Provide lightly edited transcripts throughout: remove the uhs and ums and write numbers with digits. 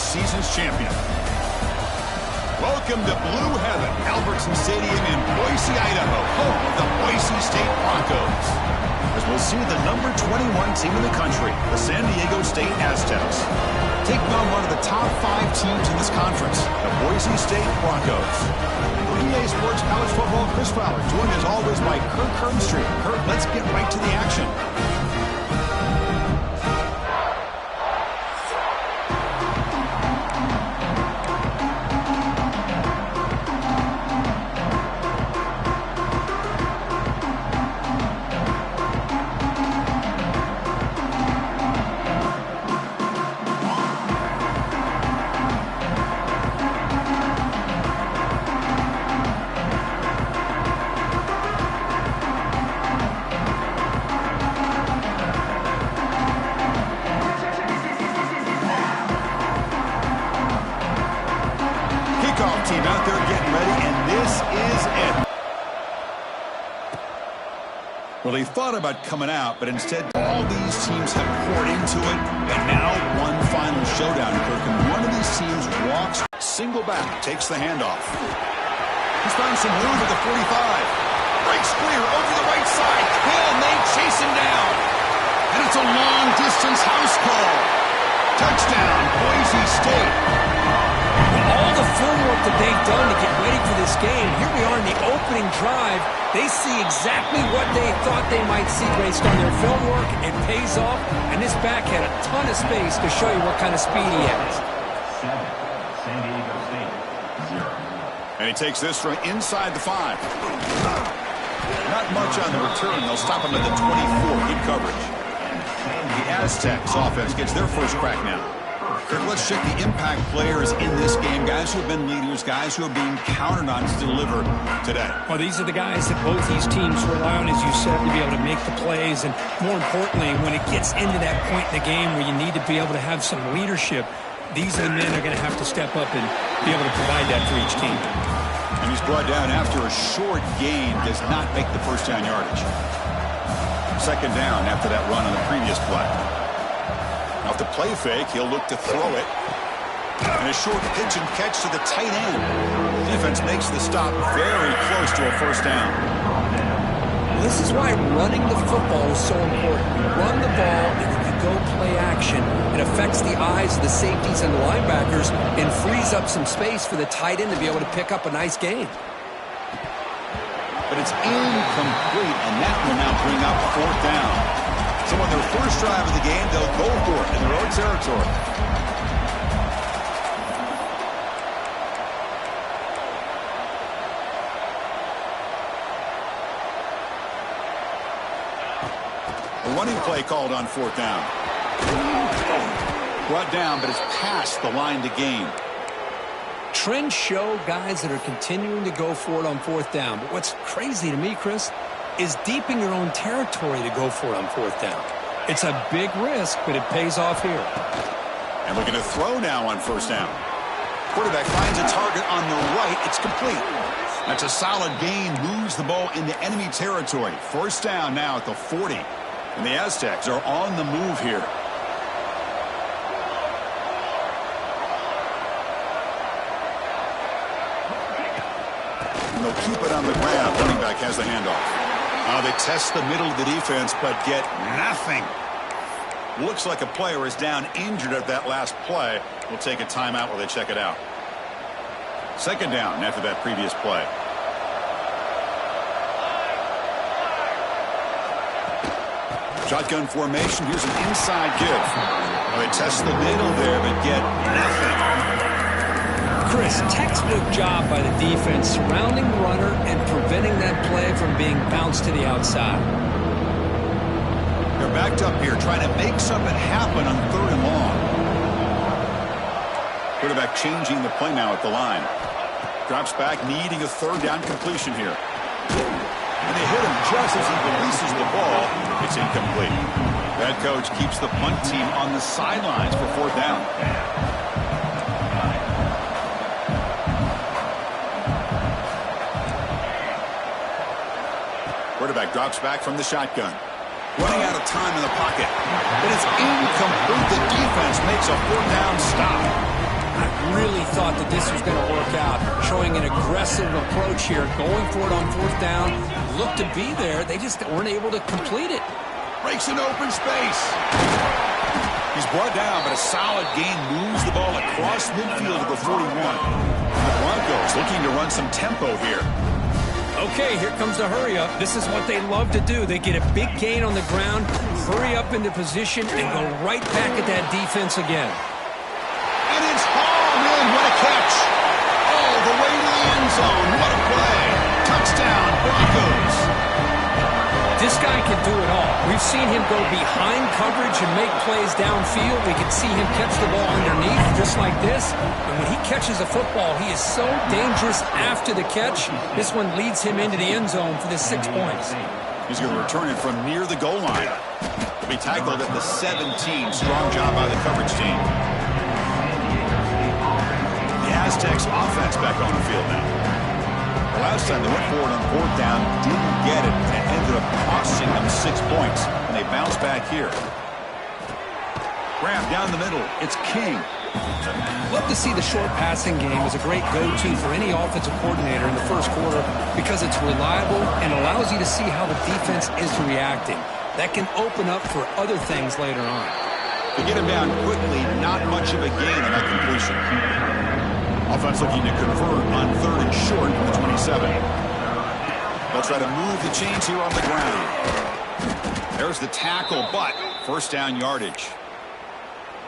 season's champion. Welcome to Blue Heaven, Albertson Stadium in Boise, Idaho, home of the Boise State Broncos. As we'll see the number 21 team in the country, the San Diego State Aztecs, taking on one of the top 5 teams in this conference, the Boise State Broncos. For EA Sports College Football, Chris Fowler, joined as always by Kirk Kernstreet. Kirk, let's get right to the action. Team out there getting ready, and this is it. Well, he thought about coming out, but instead all these teams have poured into it, and now one final showdown, Kirk, and one of these teams walks single back, takes the handoff. He's found some room at the 45. Breaks clear over the right side. Hill, and they chase him down. And it's a long-distance house call. Touchdown, Boise State. All the film work that they've done to get ready for this game, here we are in the opening drive. They see exactly what they thought they might see based on their film work. It pays off, and this back had a ton of space to show you what kind of speed he has. San Diego State, 0. And he takes this from inside the 5. Not much on the return. They'll stop him at the 24. Good coverage. The Aztecs offense gets their first crack now. Kirk, let's check the impact players in this game, guys who have been leaders, guys who are being counted on to deliver today. Well, these are the guys that both these teams rely on, as you said, to be able to make the plays. And more importantly, when it gets into that point in the game where you need to be able to have some leadership, these are the men that are going to have to step up and be able to provide that for each team. And he's brought down after a short gain, does not make the first down yardage. Second down after that run on the previous play. Off the play fake, he'll look to throw it. And a short pitch and catch to the tight end. Defense makes the stop very close to a first down. This is why running the football is so important. You run the ball, and if you go play action, it affects the eyes of the safeties and the linebackers and frees up some space for the tight end to be able to pick up a nice gain. But it's incomplete, and that will now bring up fourth down. So on their first drive of the game, they'll go for it in their own territory. A running play called on fourth down. Brought down, but it's past the line to gain. Trends show guys that are continuing to go for it on fourth down. But what's crazy to me, Chris, is deep in your own territory to go for it on fourth down. It's a big risk, but it pays off here. And looking to throw now on first down. Quarterback finds a target on the right. It's complete. That's a solid gain. Moves the ball into enemy territory. First down now at the 40. And the Aztecs are on the move here. And they'll keep it on the ground. Running back has the handoff. They test the middle of the defense, but get nothing. Looks like a player is down injured at that last play. We'll take a timeout while they check it out. Second down after that previous play. Shotgun formation. Here's an inside give. They test the middle there, but get nothing. Chris, textbook job by the defense surrounding the runner and preventing that play from being bounced to the outside. They're backed up here trying to make something happen on third and long. Quarterback changing the play now at the line. Drops back, needing a third down completion here. And they hit him just as he releases the ball. It's incomplete. That coach keeps the punt team on the sidelines for fourth down. Quarterback drops back from the shotgun. Running out of time in the pocket. But it's incomplete. The defense makes a fourth down stop. this was going to work out. Showing an aggressive approach here, going for it on fourth down. Looked to be there. They just weren't able to complete it. Breaks an open space. He's brought down, but a solid gain moves the ball across midfield to the 41. The Broncos looking to run some tempo here. Okay, here comes the hurry up. This is what they love to do. They get a big gain on the ground, hurry up into position, and go right back at that defense again. And it's hauled in. What a catch. All the way to the end zone. What a play. Touchdown, Broncos. This guy can do it all. We've seen him go behind coverage and make plays downfield. We can see him catch the ball underneath just like this. And when he catches a football, he is so dangerous after the catch. This one leads him into the end zone for the 6 points. He's going to return it from near the goal line. He'll be tackled at the 17. Strong job by the coverage team. The Aztecs offense back on the field now. The last time they went forward on fourth down, didn't get it, and it ended up costing them 6 points. And they bounce back here. Grab down the middle. It's King. Love to see the short passing game as a great go-to for any offensive coordinator in the first quarter because it's reliable and allows you to see how the defense is reacting. That can open up for other things later on. To get him down quickly, not much of a gain on that completion. Offense looking to convert on third and short from the 27. They'll try to move the chains here on the ground. There's the tackle, but first down yardage.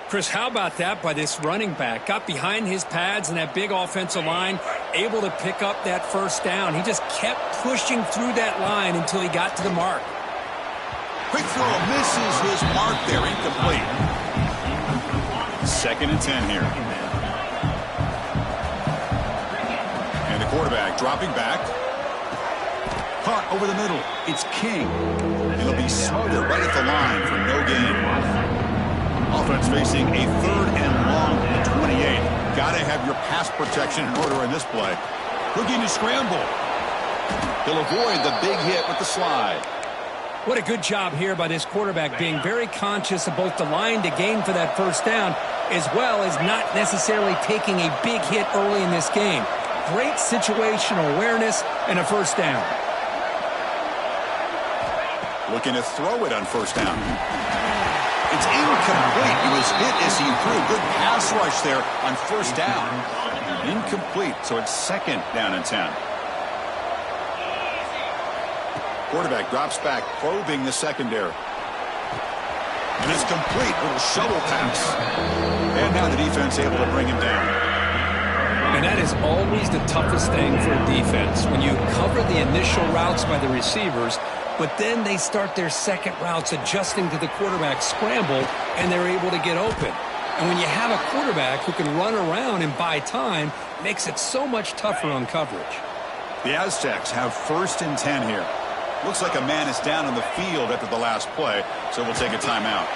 Chris, how about that by this running back? Got behind his pads and that big offensive line, able to pick up that first down. He just kept pushing through that line until he got to the mark. Quick throw, misses his mark there, incomplete. 2nd and 10 here. And the quarterback dropping back. Caught over the middle. It's King. He'll be smothered right at the line for no gain. Offense facing a 3rd and long at 28. Got to have your pass protection in order in this play. Looking to scramble. He'll avoid the big hit with the slide. What a good job here by this quarterback, being very conscious of both the line to gain for that first down, as well as not necessarily taking a big hit early in this game. Great situational awareness and a first down. Looking to throw it on first down. It's incomplete. He was hit as he threw. Good pass rush there on first down. Incomplete, so it's 2nd down and 10. Quarterback drops back, probing the secondary. And it's complete. Little shovel pass. And now the defense able to bring him down. And that is always the toughest thing for a defense. When you cover the initial routes by the receivers, but then they start their second routes adjusting to the quarterback scramble, and they're able to get open. And when you have a quarterback who can run around and buy time, it makes it so much tougher on coverage. The Aztecs have 1st and 10 here. Looks like a man is down on the field after the last play, so we'll take a timeout.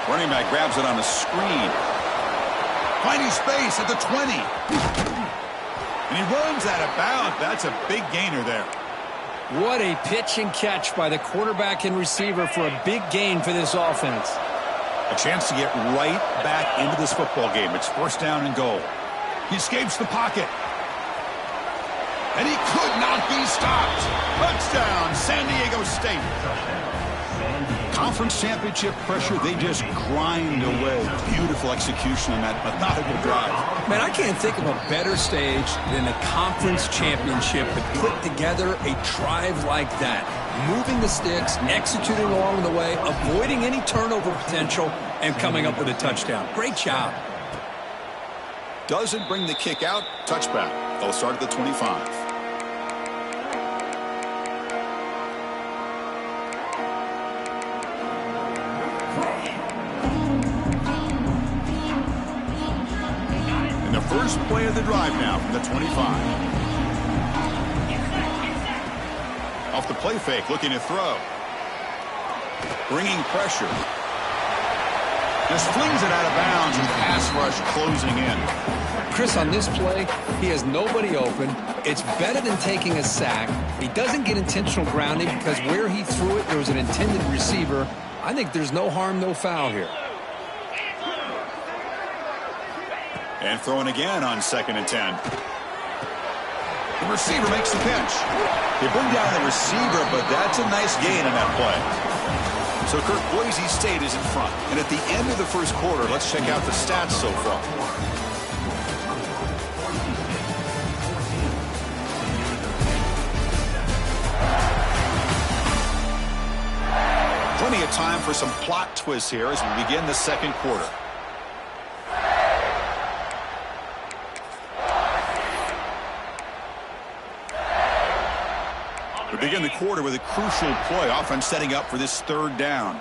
Running back grabs it on a screen. Finding space at the 20. And he runs out of bounds. That's a big gainer there. What a pitch and catch by the quarterback and receiver for a big gain for this offense. A chance to get right back into this football game. It's 1st down and goal. He escapes the pocket. And he could not be stopped. Touchdown, San Diego State. Conference championship pressure, they just grind away. Beautiful execution on that methodical drive. Man, I can't think of a better stage than the conference championship to put together a drive like that. Moving the sticks, executing along the way, avoiding any turnover potential, and coming up with a touchdown. Great job. Doesn't bring the kick out. Touchback. They'll start at the 25. First play of the drive now from the 25. Off the play fake, looking to throw. Bringing pressure. Just flings it out of bounds and pass rush closing in. Chris, on this play, he has nobody open. It's better than taking a sack. He doesn't get intentional grounding because where he threw it, there was an intended receiver. I think there's no harm, no foul here. And throwing again on 2nd and 10. The receiver makes the catch. They bring down the receiver, but that's a nice gain on that play. So, Kirk, Boise State is in front. And at the end of the first quarter, let's check out the stats so far. Plenty of time for some plot twists here as we begin the second quarter. We begin the quarter with a crucial play. Offense setting up for this 3rd down.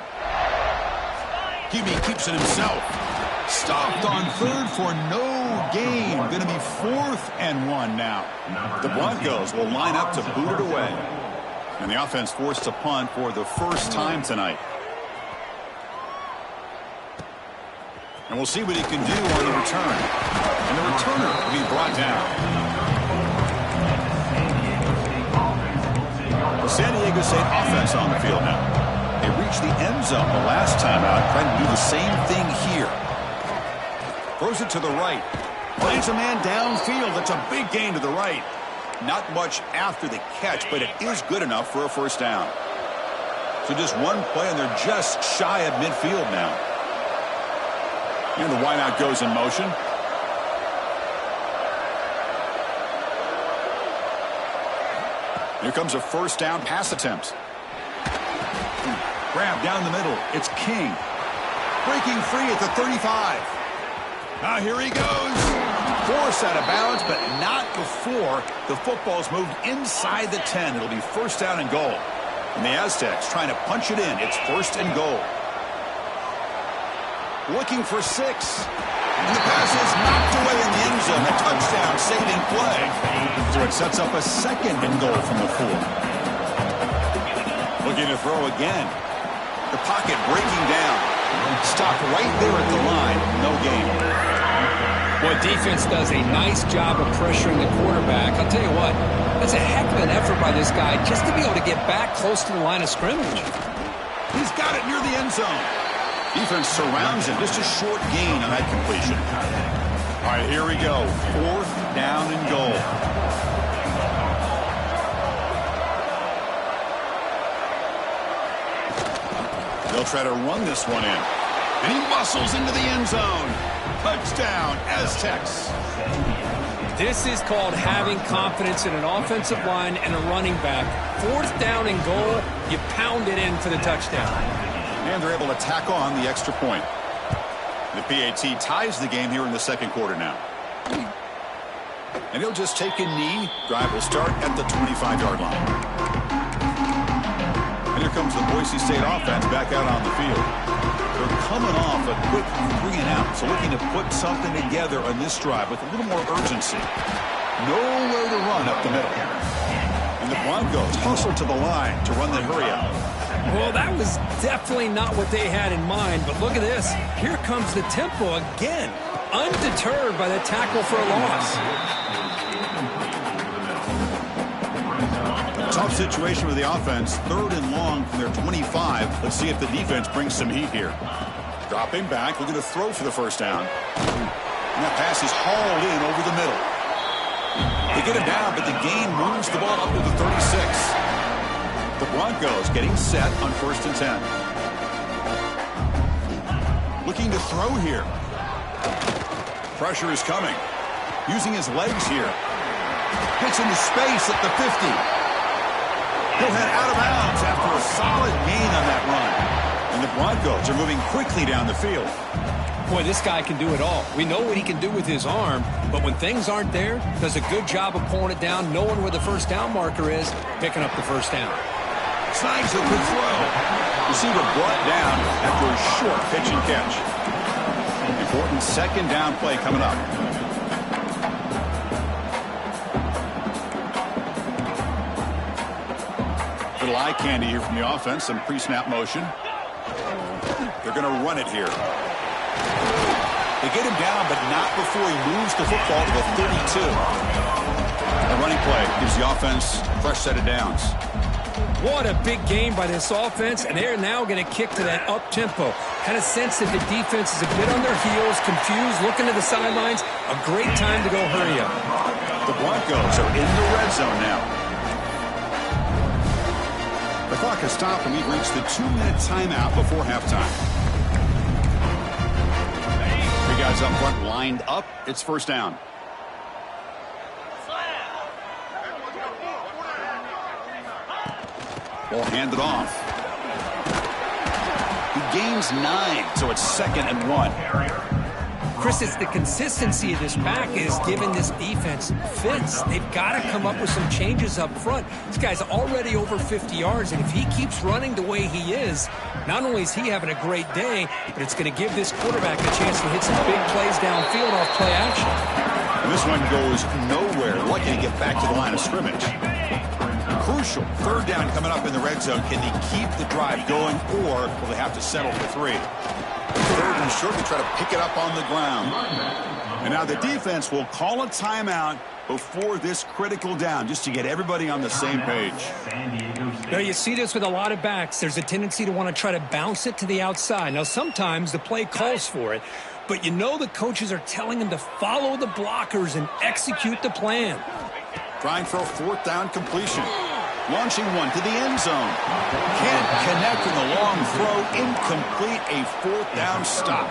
Hebe keeps it himself. Stopped on 3rd for no gain. Going to be 4th and 1 now. The Broncos will line up to boot it away. And the offense forced to punt for the first time tonight. And we'll see what he can do on the return. And the returner will be brought down. The San Diego State offense on the field now. They reached the end zone the last time out, trying to do the same thing here. Throws it to the right. Plays a man downfield. That's a big gain to the right. Not much after the catch, but it is good enough for a first down. So just one play, and they're just shy of midfield now. And the wideout goes in motion. Here comes a first down pass attempt. Grab down the middle. It's King. Breaking free at the 35. Now here he goes. Forced out of bounds, but not before the football's moved inside the 10. It'll be first down and goal. And the Aztecs trying to punch it in. It's 1st and goal. Looking for 6. And the pass is knocked away in the end zone. A touchdown saving play. So it sets up a 2nd and goal from the 4. Looking to throw again. The pocket breaking down. Stopped right there at the line. No gain. Boy, defense does a nice job of pressuring the quarterback. I'll tell you what, that's a heck of an effort by this guy just to be able to get back close to the line of scrimmage. He's got it near the end zone. Defense surrounds him. Just a short gain on that completion. All right, here we go. 4th down and goal. They'll try to run this one in. And he muscles into the end zone. Touchdown, Aztecs. This is called having confidence in an offensive line and a running back. 4th down and goal, you pound it in for the touchdown. And they're able to tack on the extra point. The PAT ties the game here in the second quarter now. And he'll just take a knee. Drive will start at the 25-yard line. And here comes the Boise State offense back out on the field. They're coming off a quick 3 and out, so looking to put something together on this drive with a little more urgency. Nowhere to run up the middle. And the Broncos hustle to the line to run the hurry out. Well, that was definitely not what they had in mind, but look at this. Here comes the tempo again, undeterred by the tackle for a loss. Tough situation with the offense. 3rd and long from their 25. Let's see if the defense brings some heat here. Dropping back, looking to throw for the first down. And that pass is hauled in over the middle. They get him down, but the gain moves the ball up to the 36. The Broncos getting set on 1st and 10. Looking to throw here. Pressure is coming. Using his legs here. Gets into space at the 50. He'll head out of bounds after a solid gain on that run. And the Broncos are moving quickly down the field. Boy, this guy can do it all. We know what he can do with his arm, but when things aren't there, does a good job of pulling it down, knowing where the first down marker is, picking up the first down. Snags a good throw. Receiver brought down after a short pitch and catch. Important 2nd down play coming up. Little eye candy here from the offense. Some pre-snap motion. They're going to run it here. They get him down, but not before he moves the football to the 32. The running play gives the offense a fresh set of downs. What a big game by this offense, and they're now going to kick to that up-tempo. Kind of sense that the defense is a bit on their heels, confused, looking to the sidelines. A great time to go hurry up. The Broncos are in the red zone now. The clock has stopped, and we've reached the 2-minute timeout before halftime. Three guys up front lined up. It's first down. Ball handed off. He gains 9, so it's 2nd and 1. Chris, it's the consistency of this back is giving this defense fits. They've got to come up with some changes up front. This guy's already over 50 yards, and if he keeps running the way he is, not only is he having a great day, but it's going to give this quarterback a chance to hit some big plays downfield off play action. And this one goes nowhere. Lucky to get back to the line of scrimmage. Crucial third down coming up in the red zone. Can they keep the drive going, or will they have to settle for 3? Third and short to try to pick it up on the ground. And now the defense will call a timeout before this critical down, just to get everybody on the same page. Now you see this with a lot of backs. There's a tendency to want to try to bounce it to the outside. Now sometimes the play calls for it, but you know the coaches are telling them to follow the blockers and execute the plan. Trying for a 4th down completion. Launching one to the end zone. Can't connect in the long throw. Incomplete. A 4th down stop.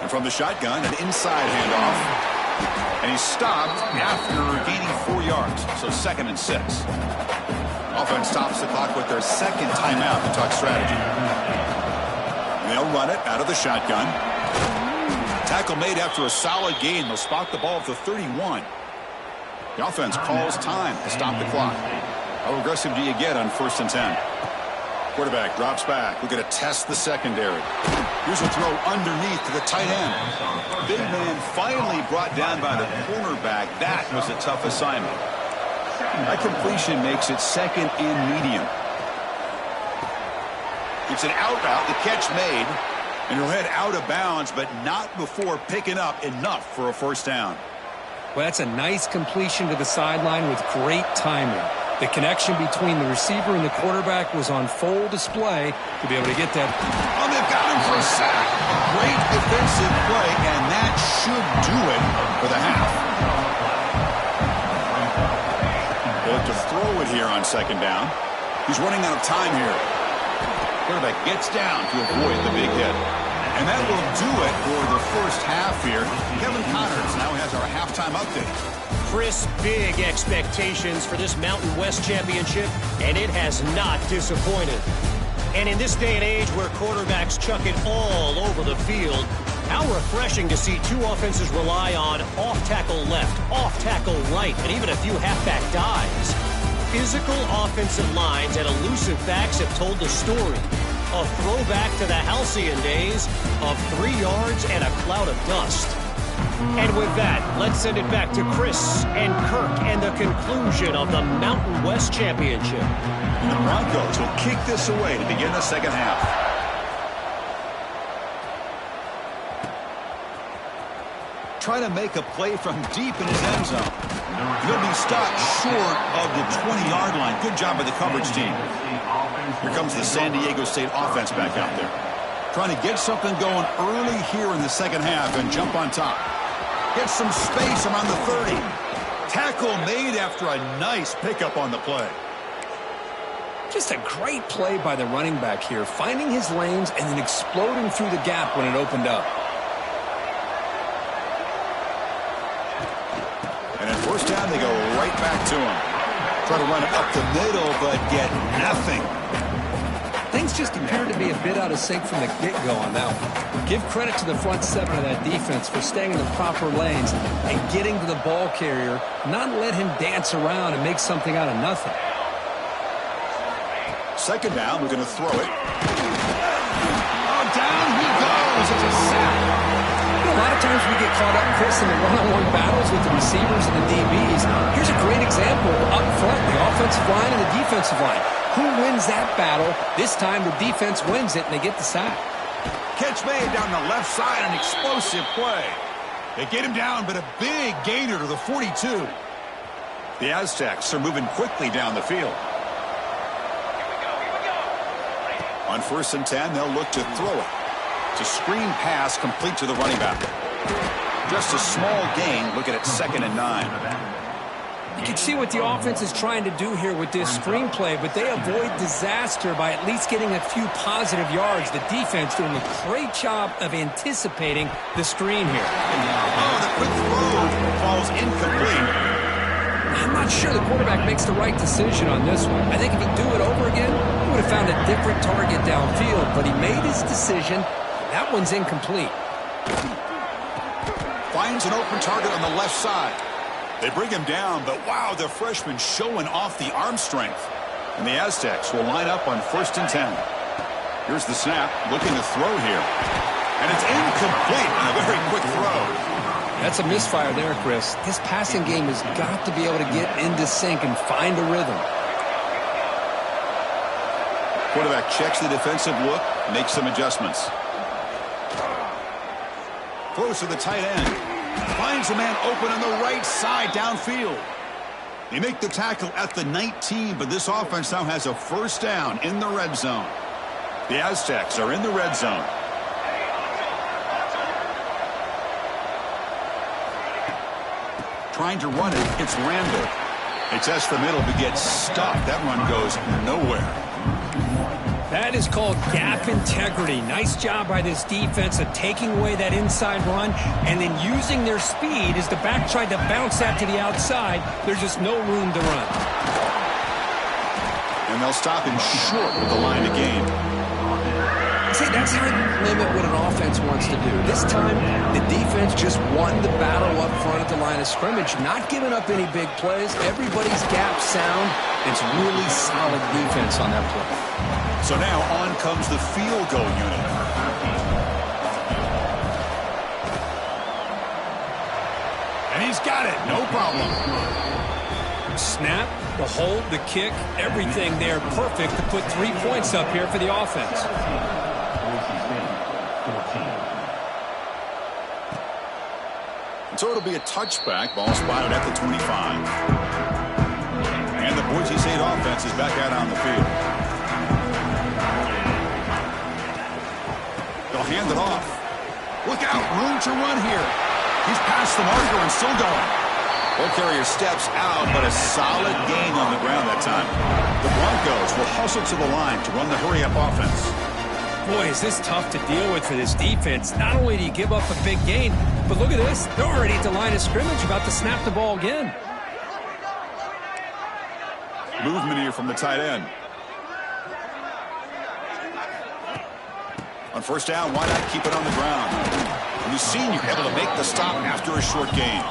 And from the shotgun, an inside handoff. And he's stopped after gaining 4 yards. So 2nd and 6. Offense stops the clock with their 2nd timeout to talk strategy. And they'll run it out of the shotgun. Tackle made after a solid gain. They'll spot the ball at the 31. The offense calls time to stop the clock. How aggressive do you get on 1st and 10? Quarterback drops back. We're going to test the secondary. Here's a throw underneath to the tight end. Big man finally brought down by the cornerback. That was a tough assignment. That completion makes it 2nd and medium. It's an out route. The catch made. And he'll head out of bounds, but not before picking up enough for a 1st down. Well, that's a nice completion to the sideline with great timing. The connection between the receiver and the quarterback was on full display to be able to get that. Oh, they've got him for a sack. Great defensive play, and that should do it for the half. They'll have to throw it here on 2nd down. He's running out of time here. Quarterback gets down to avoid the big hit. And that will do it for the first half here. Kevin Connors now has our halftime update. Chris, big expectations for this Mountain West Championship, and it has not disappointed. And in this day and age where quarterbacks chuck it all over the field, how refreshing to see 2 offenses rely on off-tackle left, off-tackle right, and even a few halfback dives. Physical offensive lines and elusive backs have told the story. A throwback to the halcyon days of 3 yards and a cloud of dust. And with that, let's send it back to Chris and Kirk and the conclusion of the Mountain West Championship. The Broncos will kick this away to begin the 2nd half. Try to make a play from deep in his end zone. He'll be stopped short of the 20-yard line. Good job by the coverage team. Here comes the San Diego State offense back out there. Trying to get something going early here in the 2nd half and jump on top. Get some space around the 30. Tackle made after a nice pickup on the play. Just a great play by the running back here, finding his lanes and then exploding through the gap when it opened up. And at 1st down, they go right back to him. Try to run it up the middle, but get nothing. Things just appeared to be a bit out of sync from the get-go on that one. Give credit to the front 7 of that defense for staying in the proper lanes and getting to the ball carrier, not let him dance around and make something out of nothing. 2nd down, we're going to throw it. Oh, down he goes. It's a sack. A lot of times we get caught up, Chris, in the one-on-one battles with the receivers and the DBs. Here's a great example up front, the offensive line and the defensive line. Who wins that battle? This time the defense wins it and they get the sack. Catch made down the left side, an explosive play. They get him down, but a big gainer to the 42. The Aztecs are moving quickly down the field. On 1st and 10, they'll look to throw it. It's a screen pass complete to the running back. Just a small gain. Looking at 2nd and 9. You can see what the offense is trying to do here with this screenplay, but they avoid disaster by at least getting a few positive yards. The defense doing a great job of anticipating the screen here. Oh, the quick throw falls incomplete. I'm not sure the quarterback makes the right decision on this one. I think if he'd do it over again, he would have found a different target downfield, but he made his decision. That one's incomplete. Finds an open target on the left side. They bring him down, but wow, the freshman showing off the arm strength. And the Aztecs will line up on 1st and 10. Here's the snap, looking to throw here. And it's incomplete on a very quick throw. That's a misfire there, Chris. This passing game has got to be able to get into sync and find a rhythm. Quarterback checks the defensive look, makes some adjustments. Throws to the tight end. Finds a man open on the right side downfield. They make the tackle at the 19, but this offense now has a 1st down in the red zone. The Aztecs are in the red zone. Trying to run it, it's Randall. They test the middle but gets stuck. That run goes nowhere. That is called gap integrity. Nice job by this defense of taking away that inside run and then using their speed as the back tried to bounce that to the outside. There's just no room to run. And they'll stop him short with the line to gain. See, that's how you limit what an offense wants to do. This time, the defense just won the battle up front at the line of scrimmage, not giving up any big plays. Everybody's gap sound. It's really solid defense on that play. So now on comes the field goal unit. And he's got it, no problem. Snap, the hold, the kick, everything there perfect to put 3 points up here for the offense. So it'll be a touchback, ball spotted at the 25. And the Boise State offense is back out on the field. They'll hand it off. Look out, room to run here. He's past the marker and still going. Ball carrier steps out, but a solid gain on the ground that time. The Broncos will hustle to the line to run the hurry-up offense. Boy, is this tough to deal with for this defense. Not only do you give up a big gain, but look at this. They're already at the line of scrimmage, about to snap the ball again. Movement here from the tight end. On 1st down, why not keep it on the ground? And the senior able to make the stop after a short gain.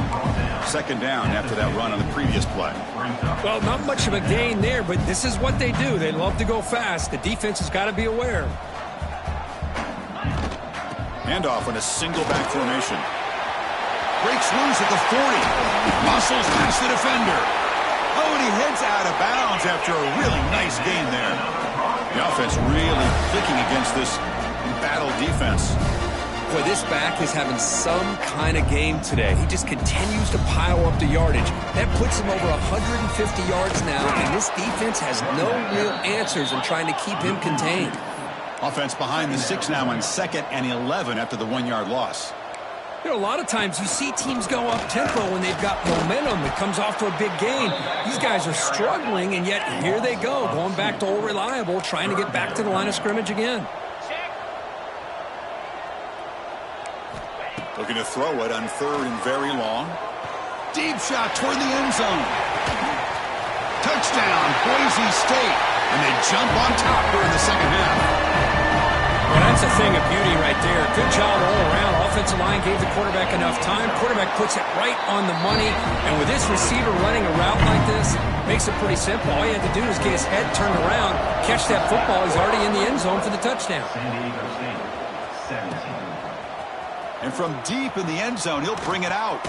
2nd down after that run on the previous play. Well, not much of a gain there, but this is what they do. They love to go fast. The defense has got to be aware. Handoff in a single back formation. Breaks loose at the 40. Muscles past the defender. Oh, and he heads out of bounds after a really nice gain there. The offense really clicking against this battle defense. Boy, this back is having some kind of game today. He just continues to pile up the yardage. That puts him over 150 yards now, and this defense has no real answers in trying to keep him contained. Offense behind the 6 now on 2nd and 11 after the 1-yard loss. You know, a lot of times you see teams go up-tempo when they've got momentum. It comes off to a big gain. These guys are struggling, and yet here they go, going back to old reliable, trying to get back to the line of scrimmage again. Looking to throw it on 3rd and very long. Deep shot toward the end zone. Touchdown, Boise State. And they jump on top here in the 2nd half. Well, that's a thing of beauty right there. Good job all around. Offensive line gave the quarterback enough time. Quarterback puts it right on the money. And with this receiver running a route like this, makes it pretty simple. All you have to do is get his head turned around, catch that football. He's already in the end zone for the touchdown. And from deep in the end zone, he'll bring it out.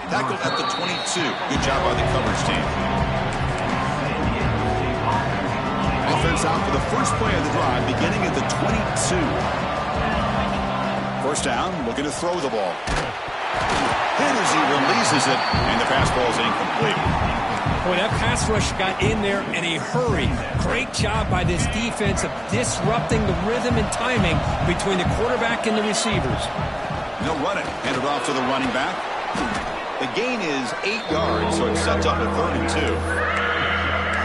Tackled at the 22. Good job by the coverage team. Offense out for the first play of the drive, beginning at the 22. First down, looking to throw the ball. Hit as he releases it, and the pass ball is incomplete. Boy, that pass rush got in there in a hurry. Great job by this defense of disrupting the rhythm and timing between the quarterback and the receivers. They'll run it. Hand it off to the running back. The gain is 8 yards, so it sets up a 3rd and 2.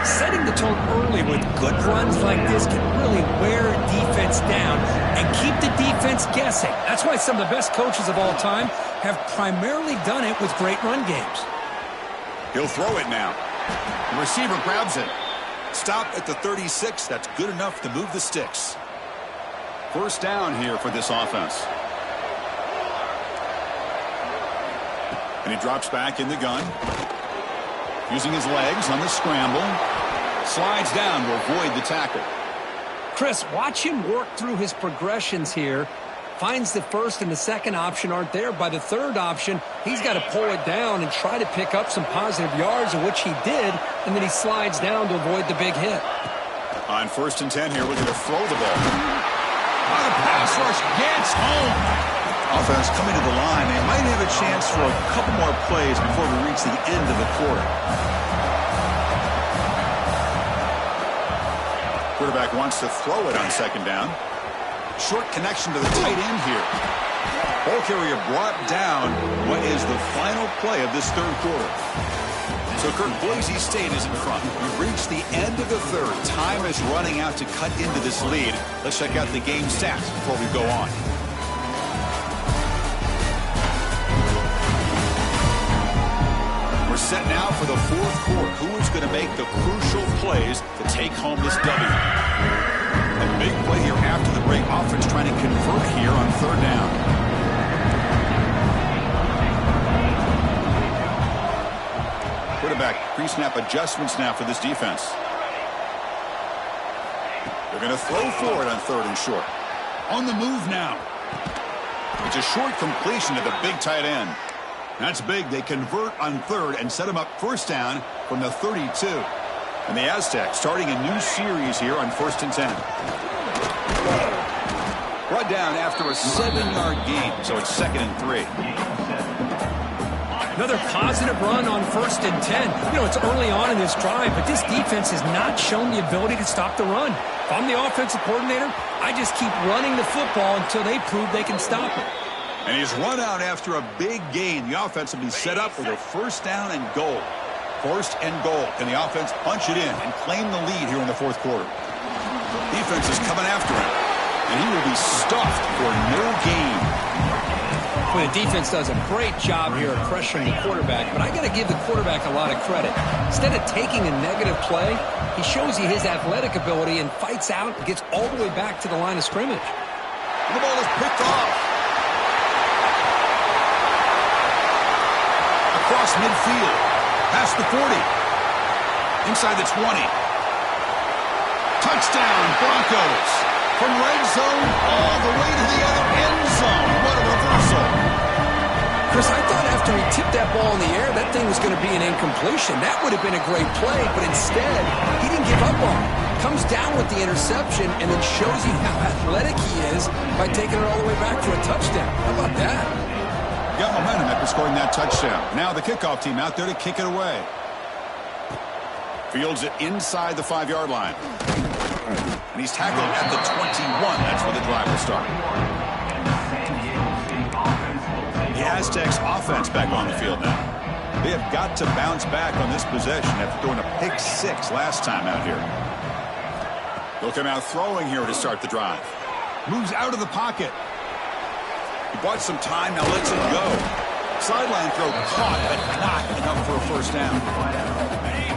Setting the tone early with good runs like this can really wear a defense down and keep the defense guessing. That's why some of the best coaches of all time have primarily done it with great run games. He'll throw it now. The receiver grabs it. Stop at the 36. That's good enough to move the sticks. First down here for this offense. And he drops back in the gun. Using his legs on the scramble. Slides down to avoid the tackle. Chris, watch him work through his progressions here. Finds the first and the second option aren't there. By the third option, he's got to pull it down and try to pick up some positive yards, of which he did, and then he slides down to avoid the big hit. On 1st and 10 here, we're going to throw the ball. Oh, the pass rush gets home. Offense coming to the line. They might have a chance for a couple more plays before we reach the end of the quarter. Quarterback wants to throw it on 2nd down. Short connection to the tight end here. Ball carrier brought down what is the final play of this 3rd quarter. So, Kirk, Boise State is in front. We've reached the end of the 3rd. Time is running out to cut into this lead. Let's check out the game stats before we go on. We're set now for the 4th quarter. Who is going to make the crucial plays to take home this W? A big play here after the break. Offense trying to convert here on 3rd down. Quarterback pre-snap adjustments now for this defense. They're going to throw for it on 3rd and short. On the move now. It's a short completion to the big tight end. That's big. They convert on 3rd and set him up 1st down from the 32. And the Aztecs starting a new series here on 1st and 10. Brought down after a 7-yard gain, so it's 2nd and 3. Another positive run on 1st and 10. You know, it's early on in this drive, but this defense has not shown the ability to stop the run. If I'm the offensive coordinator, I just keep running the football until they prove they can stop it. And he's run out after a big gain. The offense will be set up with a 1st down and goal. 1st and goal. Can the offense punch it in and claim the lead here in the 4th quarter? Defense is coming after him, and he will be stuffed for no gain. Well, the defense does a great job here of pressuring the quarterback, but I got to give the quarterback a lot of credit. Instead of taking a negative play, he shows you his athletic ability and fights out and gets all the way back to the line of scrimmage. And the ball is picked off. Across midfield. Past the 40. Inside the 20. Touchdown, Broncos. From red zone all the way to the other end zone. What a reversal. Chris, I thought after he tipped that ball in the air, that thing was going to be an incompletion. That would have been a great play, but instead, he didn't give up on it. Comes down with the interception and then shows you how athletic he is by taking it all the way back for a touchdown. How about that? Got momentum after scoring that touchdown. Now the kickoff team out there to kick it away. Fields it inside the 5-yard line. And he's tackled at the 21. That's where the drive will start. The Aztecs offense back on the field now. They have got to bounce back on this possession after throwing a pick 6 last time out here. They'll come out throwing here to start the drive. Moves out of the pocket. He bought some time, now lets it go. Sideline throw caught, but not enough for a 1st down.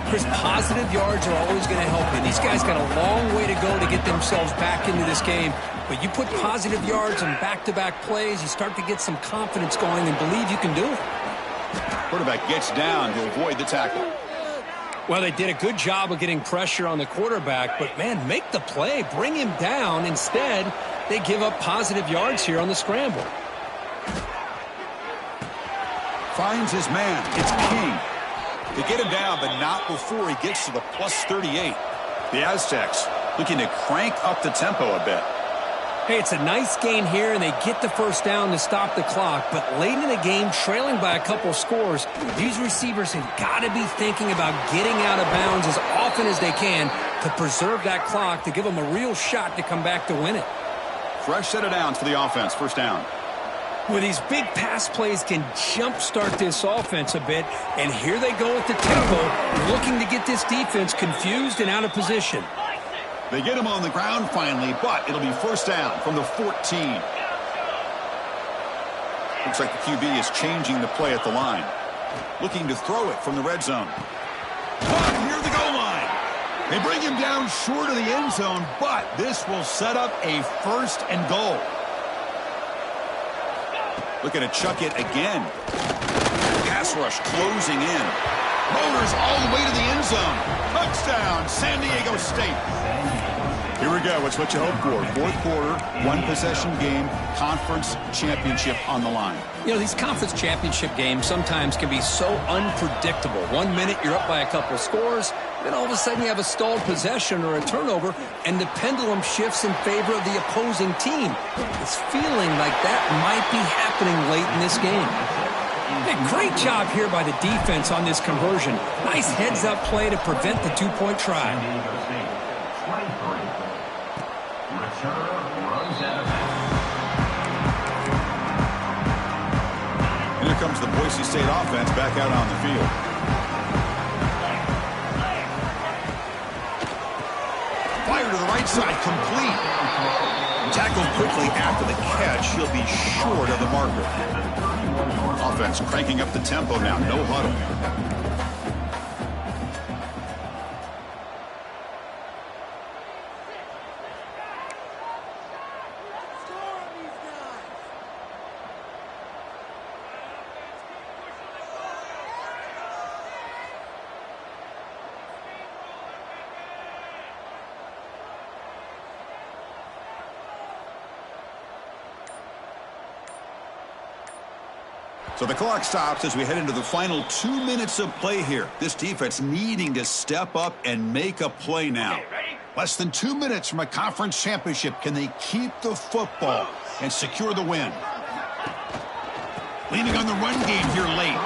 Chris, positive yards are always going to help you. These guys got a long way to go to get themselves back into this game. But you put positive yards on back-to-back plays, you start to get some confidence going and believe you can do it. Quarterback gets down to avoid the tackle. Well, they did a good job of getting pressure on the quarterback, but, man, make the play. Bring him down. Instead, they give up positive yards here on the scramble. Finds his man. It's King. They get him down, but not before he gets to the plus 38. The Aztecs looking to crank up the tempo a bit. Hey, it's a nice gain here, and they get the first down to stop the clock. But late in the game, trailing by a couple scores, these receivers have got to be thinking about getting out of bounds as often as they can to preserve that clock to give them a real shot to come back to win it. Fresh set of downs for the offense. First down. Well, these big pass plays can jumpstart this offense a bit, and here they go with the tempo, looking to get this defense confused and out of position. They get him on the ground finally, but it'll be first down from the 14. Looks like the QB is changing the play at the line. Looking to throw it from the red zone. Caught near the goal line. They bring him down short of the end zone, but this will set up a first and goal. Looking to chuck it again. Pass rush closing in. Motors all the way to the end zone. Touchdown, San Diego State. Here we go. It's what you hope for. Fourth quarter, one-possession game, conference championship on the line. You know, these conference championship games sometimes can be so unpredictable. 1 minute you're up by a couple scores, then all of a sudden you have a stalled possession or a turnover, and the pendulum shifts in favor of the opposing team. It's feeling like that might be happening late in this game. Hey, great job here by the defense on this conversion. Nice heads-up play to prevent the two-point try. And here comes the Boise State offense back out on the field. Fire to the right side, complete. Tackled quickly after the catch. He'll be short of the marker. Offense cranking up the tempo now. No huddle. So the clock stops as we head into the final 2 minutes of play here. This defense needing to step up and make a play now. Less than 2 minutes from a conference championship. Can they keep the football and secure the win? Leaning on the run game here late.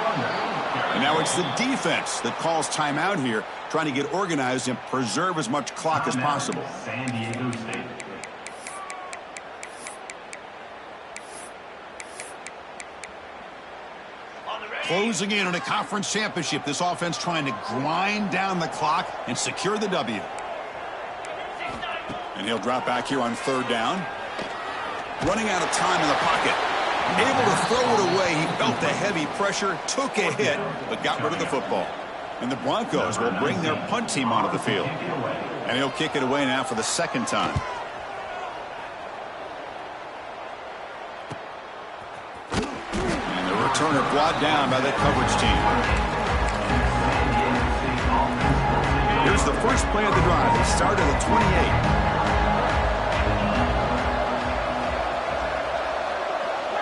And now it's the defense that calls timeout here, trying to get organized and preserve as much clock as possible. San Diego State. Closing in on a conference championship. This offense trying to grind down the clock and secure the W. And he'll drop back here on third down. Running out of time in the pocket. Able to throw it away. He felt the heavy pressure, took a hit, but got rid of the football. And the Broncos will bring their punt team onto the field. And he'll kick it away now for the second time. Turner brought down by that coverage team. Here's the first play of the drive. They start at the 28.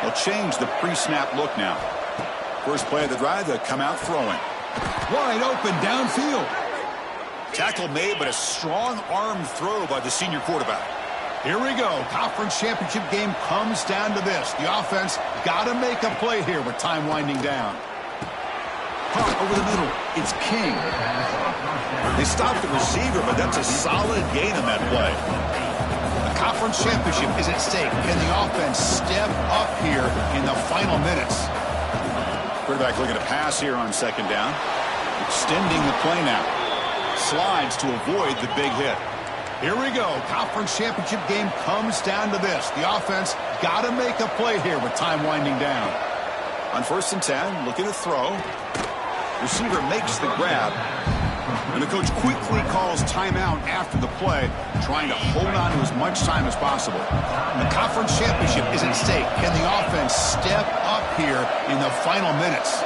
They'll change the pre-snap look now. First play of the drive, they'll come out throwing. Wide open downfield. Tackle made, but a strong arm throw by the senior quarterback. Here we go. Conference championship game comes down to this. The offense got to make a play here with time winding down. Caught over the middle. It's King. They stopped the receiver, but that's a solid gain on that play. The conference championship is at stake. Can the offense step up here in the final minutes? Quarterback looking to pass here on second down. Extending the play now. Slides to avoid the big hit. Here we go. Conference championship game comes down to this. The offense got to make a play here with time winding down. On first and 10, looking to throw. Receiver makes the grab. And the coach quickly calls timeout after the play, trying to hold on to as much time as possible. The conference championship is at stake. Can the offense step up here in the final minutes?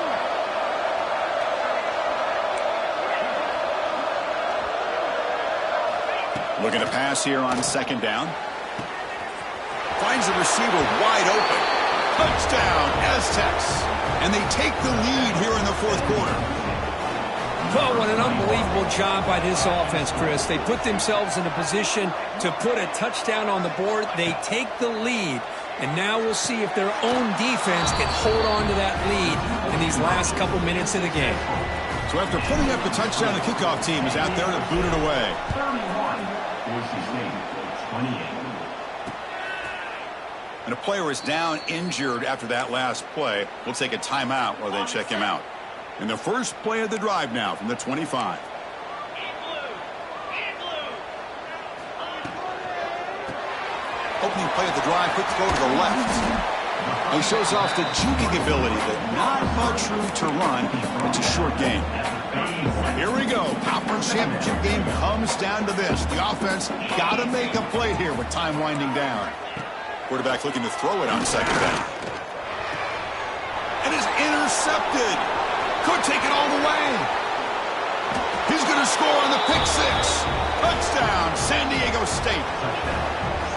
Looking to pass here on second down. Finds the receiver wide open. Touchdown, Aztecs. And they take the lead here in the fourth quarter. Well, what an unbelievable job by this offense, Chris. They put themselves in a position to put a touchdown on the board. They take the lead, and now we'll see if their own defense can hold on to that lead in these last couple minutes of the game. So after putting up the touchdown, the kickoff team is out there to boot it away. 31, Boise State, 28. And a player is down injured after that last play. We'll take a timeout while they check him out. And the first play of the drive now from the 25. Opening play of the drive, quick throw to the left. He shows off the juking ability, but not much room to run. It's a short game. Here we go. Conference championship game comes down to this. The offense got to make a play here with time winding down. Quarterback looking to throw it on second down. And is intercepted. Could take it all the way. He's going to score on the pick six. Touchdown, San Diego State.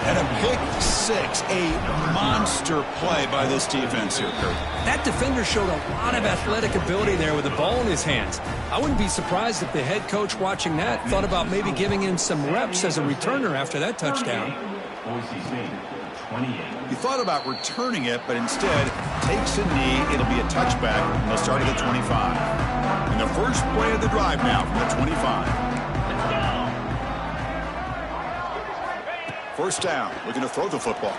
And a pick six, a monster play by this defense here, Kurt. That defender showed a lot of athletic ability there with the ball in his hands. I wouldn't be surprised if the head coach watching that thought about maybe giving him some reps as a returner after that touchdown. Boise State, 28. He thought about returning it, but instead takes a knee. It'll be a touchback, and they'll start at the 25. And the first play of the drive now from the 25. First down, looking to throw the football.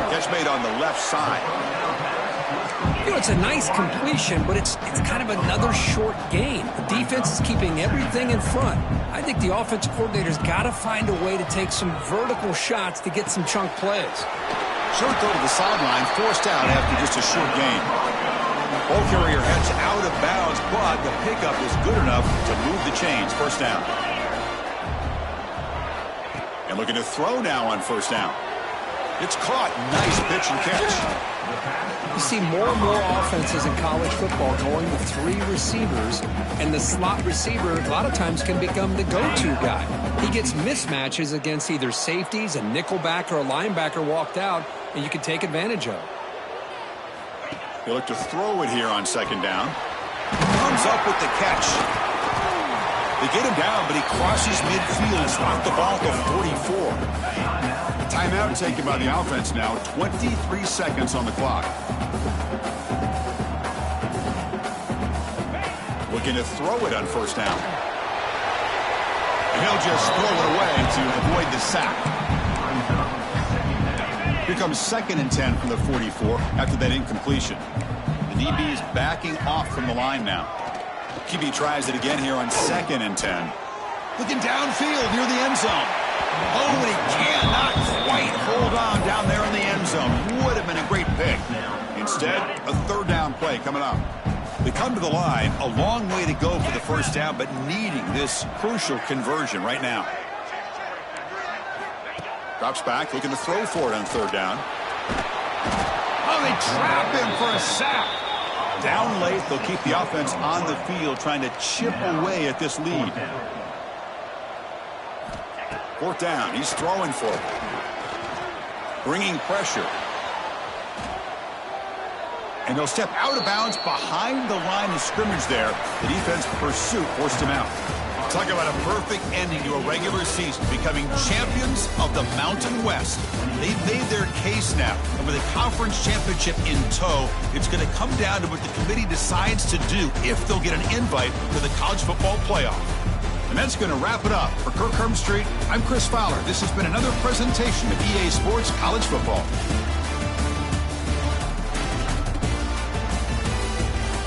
Catch made on the left side. You know, it's a nice completion, but it's kind of another short gain. The defense is keeping everything in front. I think the offensive coordinator's got to find a way to take some vertical shots to get some chunk plays. Short throw to the sideline, forced out after just a short gain. Ball carrier heads out of bounds, but the pickup is good enough to move the chains. First down. And looking to throw now on first down. It's caught. Nice pitch and catch. You see more and more offenses in college football going with three receivers, and the slot receiver a lot of times can become the go-to guy. He gets mismatches against either safeties, a nickelback, or a linebacker walked out, and you can take advantage of it. He'll look to throw it here on second down. Comes up with the catch. They get him down, but he crosses midfield and swats the ball to 44. Timeout taken by the offense now. 23 seconds on the clock. Looking to throw it on first down. And he'll just throw it away to avoid the sack. Here comes second and 10 from the 44 after that incompletion. The DB is backing off from the line now. QB tries it again here on second and 10. Looking downfield near the end zone. Oh, and he cannot quite hold on down there in the end zone. Would have been a great pick. Instead, a third down play coming up. They come to the line, a long way to go for the first down, but needing this crucial conversion right now. Drops back, looking to throw for it on third down. Oh, they trap him for a sack. Down late, they'll keep the offense on the field, trying to chip away at this lead. Fourth down, he's throwing for it. Bringing pressure. And he'll step out of bounds behind the line of scrimmage there. The defense pursuit forced him out. Talk about a perfect ending to a regular season, becoming champions of the Mountain West. They've made their case now, and with a conference championship in tow, it's going to come down to what the committee decides to do if they'll get an invite to the college football playoff. And that's going to wrap it up. For Kirk Street, I'm Chris Fowler. This has been another presentation of EA Sports College Football.